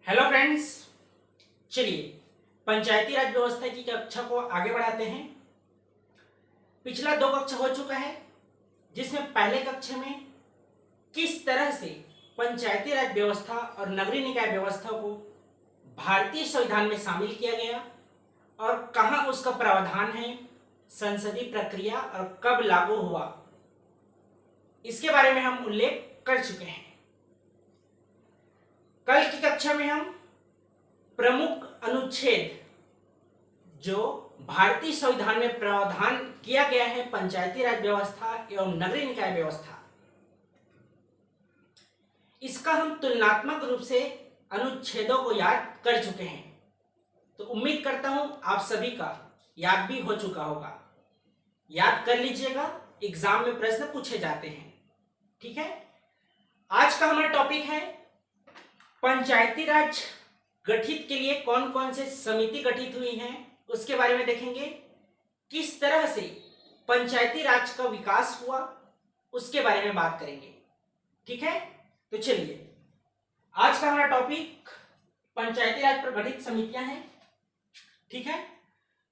Hello friends, चलिए पंचायती राज व्यवस्था की कक्षा को आगे बढ़ाते हैं। पिछला 2 कक्षा हो चुका है, जिसमें पहले कक्षा में किस तरह से पंचायती राज व्यवस्था और नगरीय निकाय व्यवस्था को भारतीय संविधान में शामिल किया गया और कहाँ उसका प्रावधान है, संसदीय प्रक्रिया और कब लागू हुआ, इसके बारे में हम उल्लेख कर चुके हैं। कल की कक्षा में हम प्रमुख अनुच्छेद जो भारतीय संविधान में प्रावधान किया गया है पंचायती राज व्यवस्था एवं नगरीय निकाय व्यवस्था, इसका हम तुलनात्मक रूप से अनुच्छेदों को याद कर चुके हैं। तो उम्मीद करता हूं आप सभी का याद भी हो चुका होगा। याद कर लीजिएगा, एग्जाम में प्रश्न पूछे जाते हैं। ठीक है, आज का हमारा टॉपिक है पंचायती राज गठित के लिए कौन कौन से समिति गठित हुई हैं, उसके बारे में देखेंगे। किस तरह से पंचायती राज का विकास हुआ, उसके बारे में बात करेंगे। ठीक है, तो चलिए आज का हमारा टॉपिक पंचायती राज पर गठित समितियां हैं। ठीक है,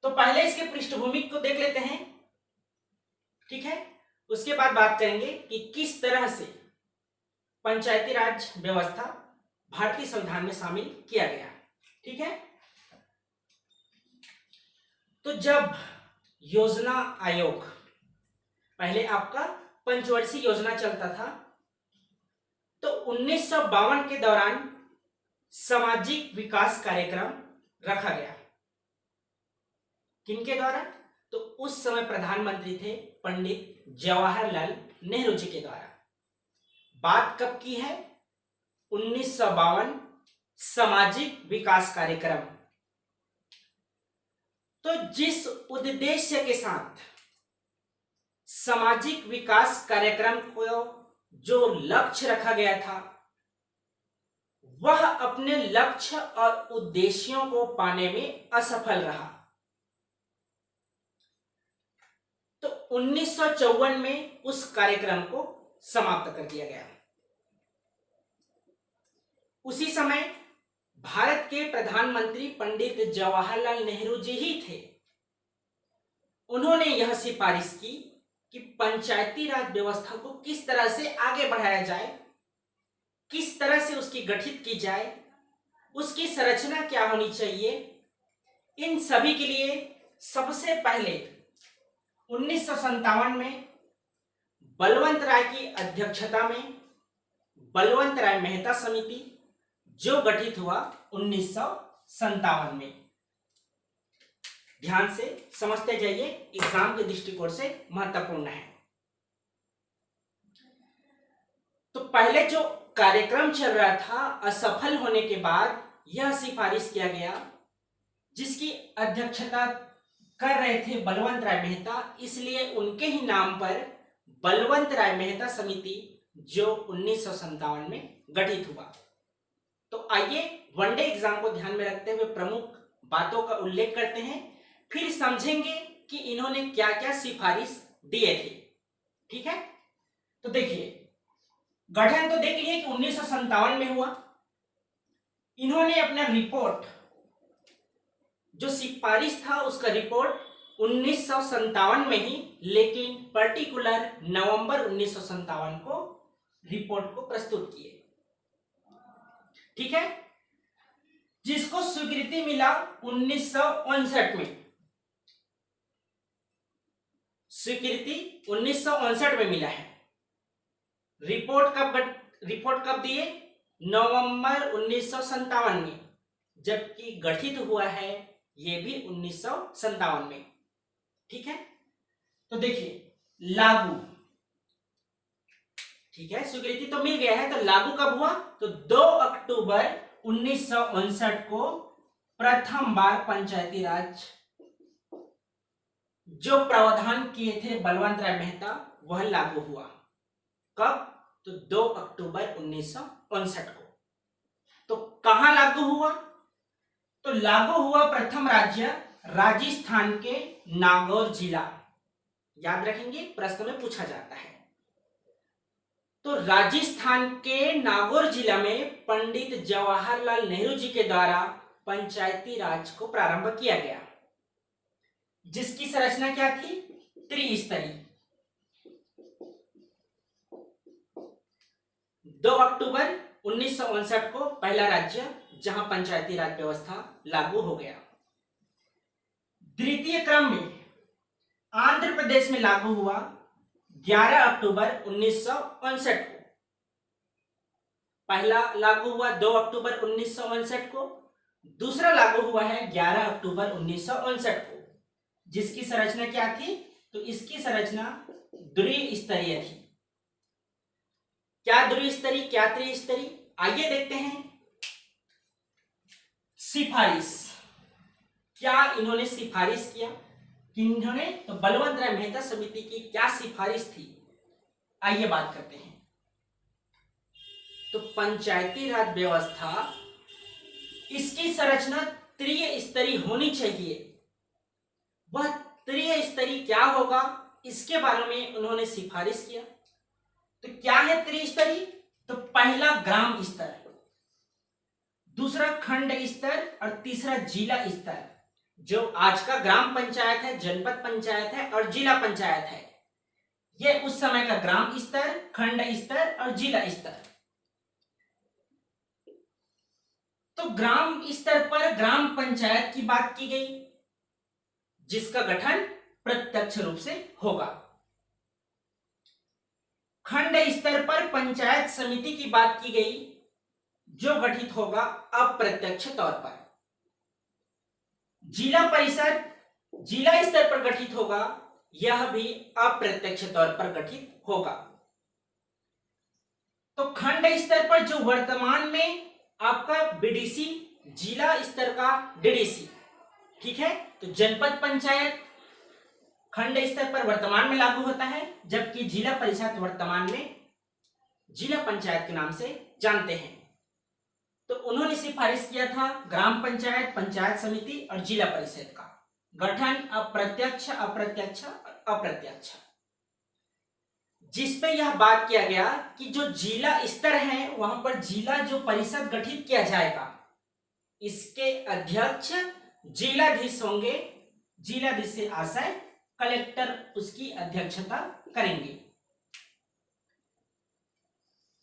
तो पहले इसके पृष्ठभूमि को देख लेते हैं। ठीक है, उसके बाद बात करेंगे कि किस तरह से पंचायती राज व्यवस्था भारतीय संविधान में शामिल किया गया। ठीक है, तो जब योजना आयोग, पहले आपका पंचवर्षीय योजना चलता था, तो 1952 के दौरान सामाजिक विकास कार्यक्रम रखा गया। किनके द्वारा? तो उस समय प्रधानमंत्री थे पंडित जवाहरलाल नेहरू जी के द्वारा। बात कब की है? 1952 सामाजिक विकास कार्यक्रम। तो जिस उद्देश्य के साथ सामाजिक विकास कार्यक्रम को जो लक्ष्य रखा गया था, वह अपने लक्ष्य और उद्देश्यों को पाने में असफल रहा। तो 1954 में उस कार्यक्रम को समाप्त कर दिया गया। उसी समय भारत के प्रधानमंत्री पंडित जवाहरलाल नेहरू जी ही थे। उन्होंने यह सिफारिश की कि पंचायती राज व्यवस्था को किस तरह से आगे बढ़ाया जाए, किस तरह से उसकी गठित की जाए, उसकी संरचना क्या होनी चाहिए। इन सभी के लिए सबसे पहले 1957 में बलवंत राय की अध्यक्षता में बलवंत राय मेहता समिति जो गठित हुआ 1957 में। ध्यान से समझते जाइए, एग्जाम के दृष्टिकोण से महत्वपूर्ण है। तो पहले जो कार्यक्रम चल रहा था, असफल होने के बाद यह सिफारिश किया गया, जिसकी अध्यक्षता कर रहे थे बलवंत राय मेहता, इसलिए उनके ही नाम पर बलवंत राय मेहता समिति जो 1957 में गठित हुआ। तो आइए वनडे एग्जाम को ध्यान में रखते हुए प्रमुख बातों का उल्लेख करते हैं, फिर समझेंगे कि इन्होंने क्या क्या सिफारिश दिए थे। ठीक है, तो देखिए गठन तो देख लिए कि 1957 में हुआ। इन्होंने अपना रिपोर्ट, जो सिफारिश था उसका रिपोर्ट 1957 में ही, लेकिन पर्टिकुलर नवंबर 1957 को रिपोर्ट को प्रस्तुत किए। ठीक है, जिसको स्वीकृति मिला 1959 में। स्वीकृति 1959 में मिला है। रिपोर्ट कब दिए? नवंबर 1957 में, जबकि गठित हुआ है ये भी 1957 में। ठीक है, तो देखिए लागू, ठीक है, स्वीकृति तो मिल गया है, तो लागू कब हुआ? तो 2 अक्टूबर 1959 को प्रथम बार पंचायती राज जो प्रावधान किए थे बलवंत राय मेहता, वह लागू हुआ। कब? तो 2 अक्टूबर 1959 को। तो कहां लागू हुआ? तो लागू हुआ प्रथम राज्य राजस्थान के नागौर जिला। याद रखेंगे, प्रश्न में पूछा जाता है। तो राजस्थान के नागौर जिला में पंडित जवाहरलाल नेहरू जी के द्वारा पंचायती राज को प्रारंभ किया गया, जिसकी संरचना क्या थी? त्रिस्तरीय। 2 अक्टूबर 1959 को पहला राज्य जहां पंचायती राज व्यवस्था लागू हो गया। द्वितीय क्रम में आंध्र प्रदेश में लागू हुआ 11 अक्टूबर 1959 को। पहला लागू हुआ 2 अक्टूबर 1959 को, दूसरा लागू हुआ है 11 अक्टूबर 1959 को, जिसकी संरचना क्या थी? तो इसकी संरचना द्विस्तरीय थी। क्या द्विस्तरीय, क्या त्रिस्तरीय? आइए देखते हैं। सिफारिश, क्या इन्होंने सिफारिश किया? किन्होंने? तो बलवंत राय मेहता समिति की क्या सिफारिश थी? आइए बात करते हैं। तो पंचायती राज व्यवस्था, इसकी संरचना त्रिस्तरीय होनी चाहिए। वह त्रिस्तरीय क्या होगा, इसके बारे में उन्होंने सिफारिश किया। तो क्या है त्रिस्तरीय? तो पहला ग्राम स्तर, दूसरा खंड स्तर और तीसरा जिला स्तर। जो आज का ग्राम पंचायत है, जनपद पंचायत है और जिला पंचायत है, यह उस समय का ग्राम स्तर, खंड स्तर और जिला स्तर। तो ग्राम स्तर पर ग्राम पंचायत की बात की गई, जिसका गठन प्रत्यक्ष रूप से होगा। खंड स्तर पर पंचायत समिति की बात की गई, जो गठित होगा अप्रत्यक्ष तौर पर। जिला परिषद जिला स्तर पर गठित होगा, यह भी अप्रत्यक्ष तौर पर गठित होगा। तो खंड स्तर पर जो वर्तमान में आपका बीडीसी, जिला स्तर का डीडीसी, ठीक है। तो जनपद पंचायत खंड स्तर पर वर्तमान में लागू होता है, जबकि जिला परिषद वर्तमान में जिला पंचायत के नाम से जानते हैं। तो उन्होंने सिफारिश किया था ग्राम पंचायत, पंचायत समिति और जिला परिषद का गठन अप्रत्यक्ष, अप्रत्यक्ष, अप्रत्यक्ष, जिसपे यह बात किया गया कि जो जिला स्तर है वहां पर जिला जो परिषद गठित किया जाएगा, इसके अध्यक्ष जिलाधीश होंगे। जिलाधीश से आशय कलेक्टर उसकी अध्यक्षता करेंगे।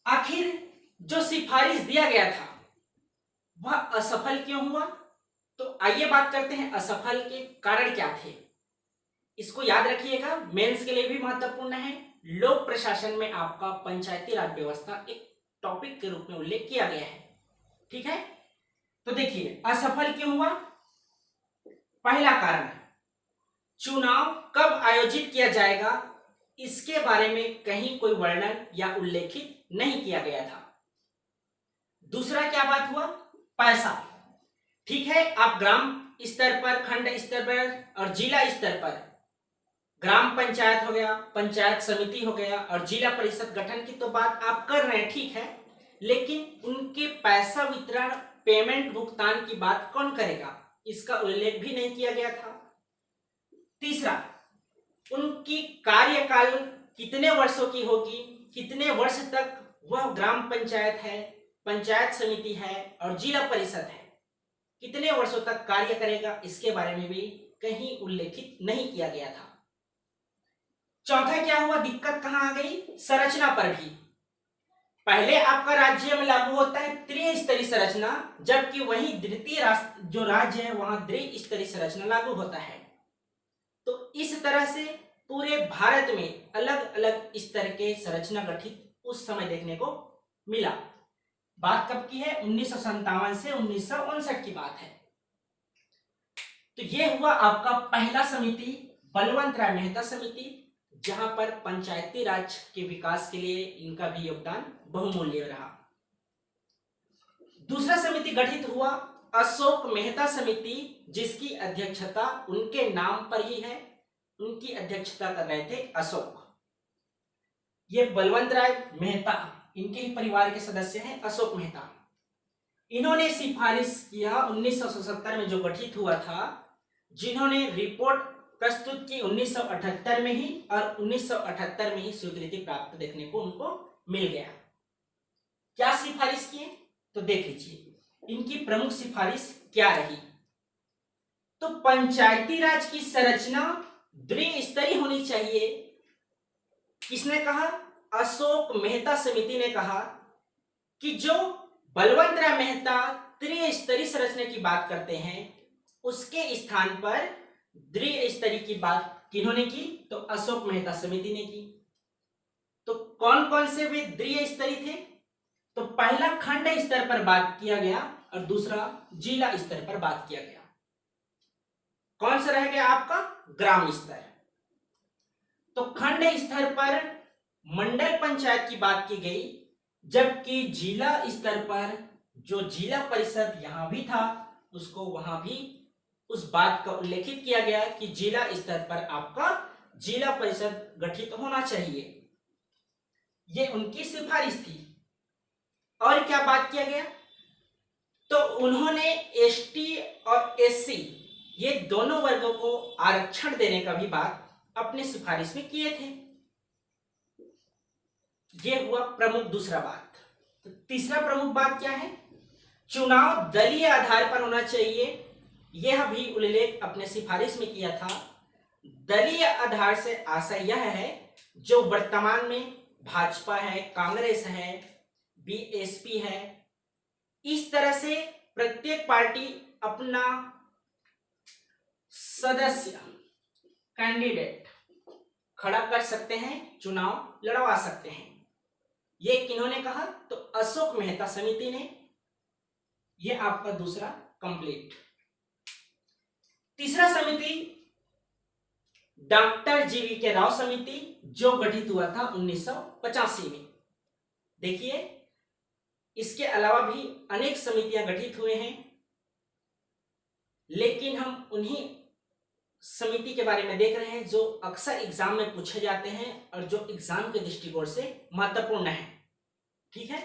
आखिर जो सिफारिश दिया गया था वह असफल क्यों हुआ? तो आइए बात करते हैं असफल के कारण क्या थे। इसको याद रखिएगा, मेंस के लिए भी महत्वपूर्ण है। लोक प्रशासन में आपका पंचायती राज व्यवस्था एक टॉपिक के रूप में उल्लेख किया गया है, ठीक है। तो देखिए असफल क्यों हुआ। पहला कारण, चुनाव कब आयोजित किया जाएगा, इसके बारे में कहीं कोई वर्णन या उल्लेखित नहीं किया गया था। दूसरा क्या बात हुआ, पैसा। ठीक है, आप ग्राम स्तर पर, खंड स्तर पर और जिला स्तर पर ग्राम पंचायत हो गया, पंचायत समिति हो गया और जिला परिषद गठन की तो बात आप कर रहे हैं, ठीक है, लेकिन उनके पैसा वितरण, पेमेंट, भुगतान की बात कौन करेगा, इसका उल्लेख भी नहीं किया गया था। तीसरा, उनकी कार्यकाल कितने वर्षों की होगी, कितने वर्ष तक वह ग्राम पंचायत है, पंचायत समिति है और जिला परिषद है, कितने वर्षों तक कार्य करेगा, इसके बारे में भी कहीं उल्लेखित नहीं किया गया था। चौथा क्या हुआ, दिक्कत कहां आ गई, संरचना पर भी। पहले आपका राज्य में लागू होता है त्रिस्तरीय संरचना, जबकि वही द्वितीय जो राज्य है वहां द्विस्तरीय संरचना लागू होता है। तो इस तरह से पूरे भारत में अलग अलग स्तर के संरचना गठित उस समय देखने को मिला। बात कब की है, 1957 से 1959 की बात है। तो यह हुआ आपका पहला समिति, बलवंत राय मेहता समिति, जहां पर पंचायती राज के विकास के लिए इनका भी योगदान बहुमूल्य रहा। दूसरा समिति गठित हुआ अशोक मेहता समिति, जिसकी अध्यक्षता उनके नाम पर ही है, उनकी अध्यक्षता कर रहे थे अशोक। ये बलवंत राय मेहता, इनके ही परिवार के सदस्य हैं अशोक मेहता। इन्होंने सिफारिश किया 1977 में जो गठित हुआ था, जिन्होंने रिपोर्ट प्रस्तुत की 1978 में ही, और 1978 में ही स्वीकृति प्राप्त देखने को उनको मिल गया। क्या सिफारिश किए तो देख लीजिए इनकी प्रमुख सिफारिश क्या रही। तो पंचायती राज की संरचना द्विस्तरीय होनी चाहिए। किसने कहा? अशोक मेहता समिति ने कहा कि जो बलवंत राय मेहता त्रिस्तरीय संरचना की बात करते हैं उसके स्थान पर द्विस्तरीय की बात किन्होंने की? तो अशोक मेहता समिति ने की। तो कौन कौन से वे द्विस्तरीय थे? तो पहला खंड स्तर पर बात किया गया और दूसरा जिला स्तर पर बात किया गया। कौन सा रह गया आपका? ग्राम स्तर। तो खंड स्तर पर मंडल पंचायत की बात की गई, जबकि जिला स्तर पर जो जिला परिषद यहां भी था उसको वहां भी उस बात का उल्लेखित किया गया कि जिला स्तर पर आपका जिला परिषद गठित होना चाहिए। ये उनकी सिफारिश थी। और क्या बात किया गया? तो उन्होंने एसटी और एससी ये दोनों वर्गों को आरक्षण देने का भी बात अपने सिफारिश में किए थे। यह हुआ प्रमुख दूसरा बात। तो तीसरा प्रमुख बात क्या है? चुनाव दलीय आधार पर होना चाहिए। यह भी उल्लेख अपने सिफारिश में किया था। दलीय आधार से आशय यह है जो वर्तमान में भाजपा है, कांग्रेस है, बीएसपी है, इस तरह से प्रत्येक पार्टी अपना सदस्य कैंडिडेट खड़ा कर सकते हैं, चुनाव लड़वा सकते हैं। ये किन्होंने कहा? तो अशोक मेहता समिति ने। ये आपका दूसरा कंप्लीट। तीसरा समिति डॉक्टर जीवी के राव समिति जो गठित हुआ था 1985 में। देखिए इसके अलावा भी अनेक समितियां गठित हुए हैं, लेकिन हम उन्हीं समिति के बारे में देख रहे हैं जो अक्सर एग्जाम में पूछे जाते हैं और जो एग्जाम के दृष्टिकोण से महत्वपूर्ण है। ठीक है,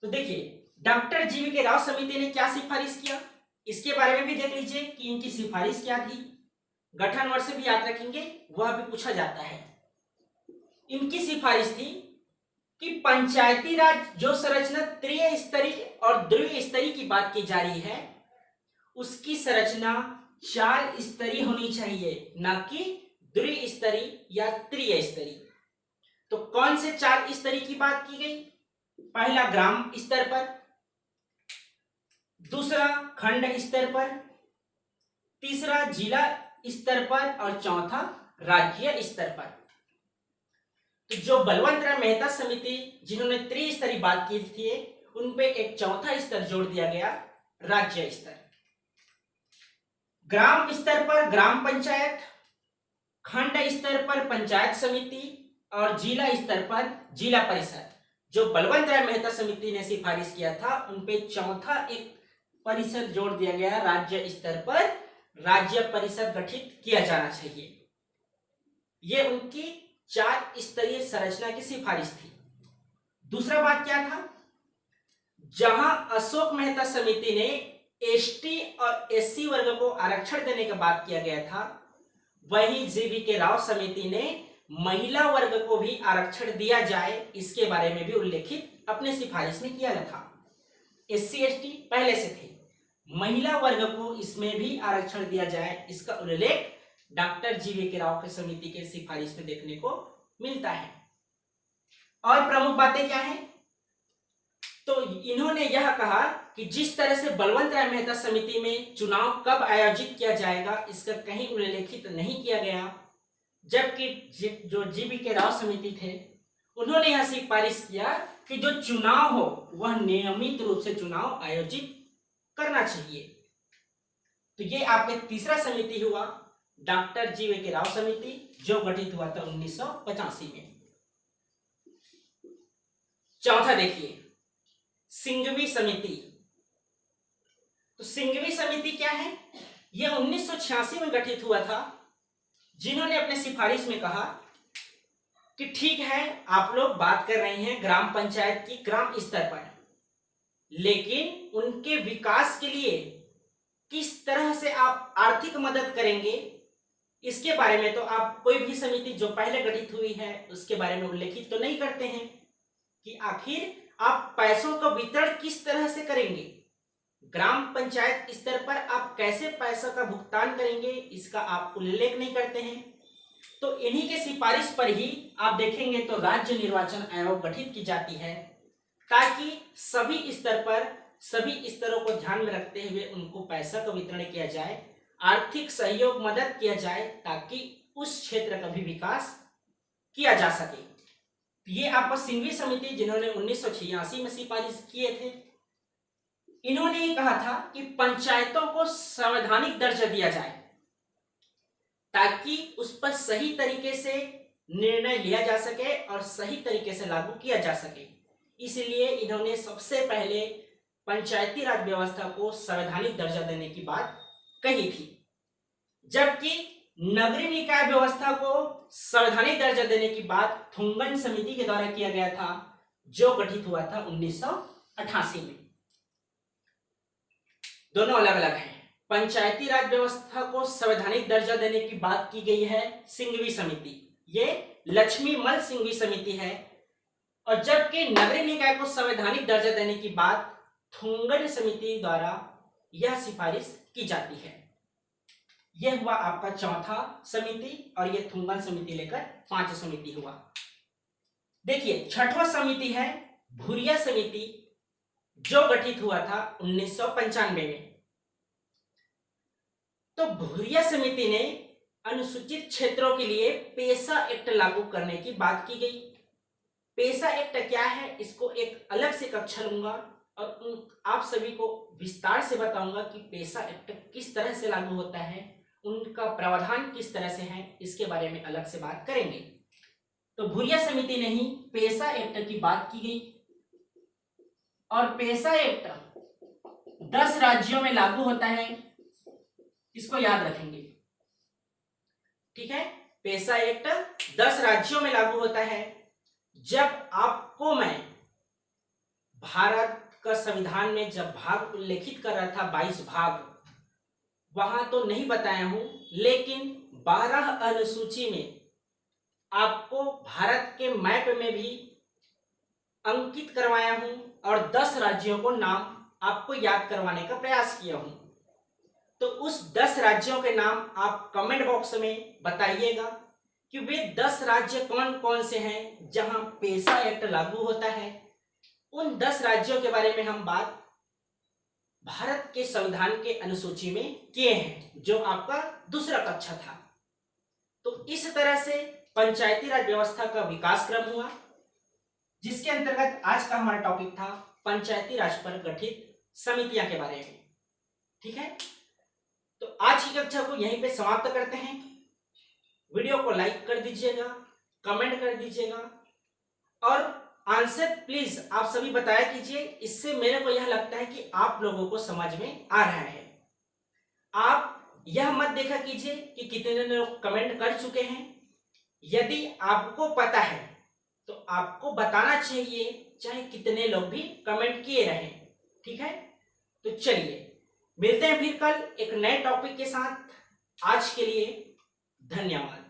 तो देखिए डॉक्टर जीवी के राव समिति ने क्या सिफारिश किया इसके बारे में भी देख लीजिए कि इनकी सिफारिश क्या थी। गठन वर्ष भी याद रखेंगे, वह भी पूछा जाता है। इनकी सिफारिश थी कि पंचायती राज जो संरचना त्रिस्तरीय और द्विस्तरीय की बात की जा रही है उसकी संरचना 4 स्तरीय होनी चाहिए, ना कि द्विस्तरीय या त्रिस्तरीय। तो कौन से 4 स्तरीय की बात की गई? पहला ग्राम स्तर पर, दूसरा खंड स्तर पर, तीसरा जिला स्तर पर और चौथा राज्य स्तर पर। तो जो बलवंत राय मेहता समिति जिन्होंने त्रिस्तरीय बात की थी उन पे एक चौथा स्तर जोड़ दिया गया, राज्य स्तर। ग्राम स्तर पर ग्राम पंचायत, खंड स्तर पर पंचायत समिति और जिला स्तर पर जिला परिषद। जो बलवंत राय मेहता समिति ने सिफारिश किया था उन पे चौथा एक परिषद जोड़ दिया गया, राज्य स्तर पर राज्य परिषद गठित किया जाना चाहिए। यह उनकी 4 स्तरीय संरचना की सिफारिश थी। दूसरा बात क्या था? जहां अशोक मेहता समिति ने एसटी और एससी वर्ग को आरक्षण देने की बात किया गया था, वहीं जीवी के राव समिति ने महिला वर्ग को भी आरक्षण दिया जाए इसके बारे में भी उल्लेखित अपने सिफारिश में किया गया था। एससी एसटी पहले से थे, महिला वर्ग को इसमें भी आरक्षण दिया जाए इसका उल्लेख डॉक्टर जीवी के राव की समिति के सिफारिश में देखने को मिलता है। और प्रमुख बातें क्या हैं? तो इन्होंने यह कहा कि जिस तरह से बलवंत राय मेहता समिति में चुनाव कब आयोजित किया जाएगा इसका कहीं उल्लेखित नहीं किया गया, जबकि जो जीवी के राव समिति थे उन्होंने यह सिफारिश किया कि जो चुनाव हो वह नियमित रूप से चुनाव आयोजित करना चाहिए। तो ये आपके तीसरा समिति हुआ डॉक्टर जीवी के राव समिति जो गठित हुआ था 1985 में। चौथा देखिए सिंघवी समिति। तो सिंघवी समिति क्या है? यह 1986 में गठित हुआ था, जिन्होंने अपने सिफारिश में कहा कि ठीक है आप लोग बात कर रहे हैं ग्राम पंचायत की ग्राम स्तर पर, लेकिन उनके विकास के लिए किस तरह से आप आर्थिक मदद करेंगे इसके बारे में तो आप कोई भी समिति जो पहले गठित हुई है उसके बारे में उल्लेखित तो नहीं करते हैं कि आखिर आप पैसों का वितरण किस तरह से करेंगे, ग्राम पंचायत स्तर पर आप कैसे पैसा का भुगतान करेंगे, इसका आप उल्लेख नहीं करते हैं। तो इन्हीं के सिफारिश पर ही आप देखेंगे तो राज्य निर्वाचन आयोग गठित की जाती है, ताकि सभी स्तर पर सभी स्तरों को ध्यान में रखते हुए उनको पैसा का वितरण किया जाए, आर्थिक सहयोग मदद किया जाए, ताकि उस क्षेत्र का भी विकास किया जा सके। ये आपको सिंघवी समिति जिन्होंने 1986 में सिफारिश किए थे, इन्होंने ये कहा था कि पंचायतों को संवैधानिक दर्जा दिया जाए ताकि उस पर सही तरीके से निर्णय लिया जा सके और सही तरीके से लागू किया जा सके। इसलिए इन्होंने सबसे पहले पंचायती राज व्यवस्था को संवैधानिक दर्जा देने की बात कही थी, जबकि नगरीय निकाय व्यवस्था को संवैधानिक दर्जा देने की बात थुंगन समिति के द्वारा किया गया था, जो गठित हुआ था 1988 में। दोनों अलग अलग हैं। पंचायती राज व्यवस्था को संवैधानिक दर्जा देने की बात की गई है सिंघवी समिति, ये लक्ष्मीमल सिंघवी समिति है, और जबकि नगरीय निकाय को संवैधानिक दर्जा देने की बात थुंगन समिति द्वारा यह सिफारिश की जाती है। यह हुआ आपका चौथा समिति, और यह थुंगन समिति लेकर 5 समिति हुआ। देखिए छठवां समिति है भूरिया समिति, जो गठित हुआ था 1995 में। तो भूरिया समिति ने अनुसूचित क्षेत्रों के लिए पेशा एक्ट लागू करने की बात की गई। पेशा एक्ट क्या है, इसको एक अलग से कक्षा लूंगा और आप सभी को विस्तार से बताऊंगा कि पेशा एक्ट किस तरह से लागू होता है, उनका प्रावधान किस तरह से है, इसके बारे में अलग से बात करेंगे। तो भूरिया समिति ने ही पेशा एक्ट की बात की गई, और पेशा एक्ट 10 राज्यों में लागू होता है, इसको याद रखेंगे, ठीक है। पेशा एक्ट 10 राज्यों में लागू होता है। जब आपको मैं भारत का संविधान में जब भाग उल्लेखित कर रहा था 22 भाग, वहां तो नहीं बताया हूं, लेकिन 12 अनुसूची में आपको भारत के मैप में भी अंकित करवाया हूं, और 10 राज्यों को नाम आपको याद करवाने का प्रयास किया हूं। तो उस 10 राज्यों के नाम आप कमेंट बॉक्स में बताइएगा कि वे 10 राज्य कौन कौन से हैं जहां पेशा एक्ट लागू होता है। उन 10 राज्यों के बारे में हम बात भारत के संविधान के अनुसूची में किए हैं, जो आपका दूसरा कक्षा था। तो इस तरह से पंचायती राज व्यवस्था का विकास क्रम हुआ, जिसके अंतर्गत आज का हमारा टॉपिक था पंचायती राज पर गठित समितियां के बारे में, ठीक है। तो आज की कक्षा को यहीं पे समाप्त करते हैं। वीडियो को लाइक कर दीजिएगा, कमेंट कर दीजिएगा, और आंसर प्लीज आप सभी बताया कीजिए। इससे मेरे को यह लगता है कि आप लोगों को समझ में आ रहा है। आप यह मत देखा कीजिए कि कितने लोग कमेंट कर चुके हैं। यदि आपको पता है तो आपको बताना चाहिए, चाहे कितने लोग भी कमेंट किए रहें, ठीक है। तो चलिए मिलते हैं फिर कल एक नए टॉपिक के साथ। आज के लिए धन्यवाद।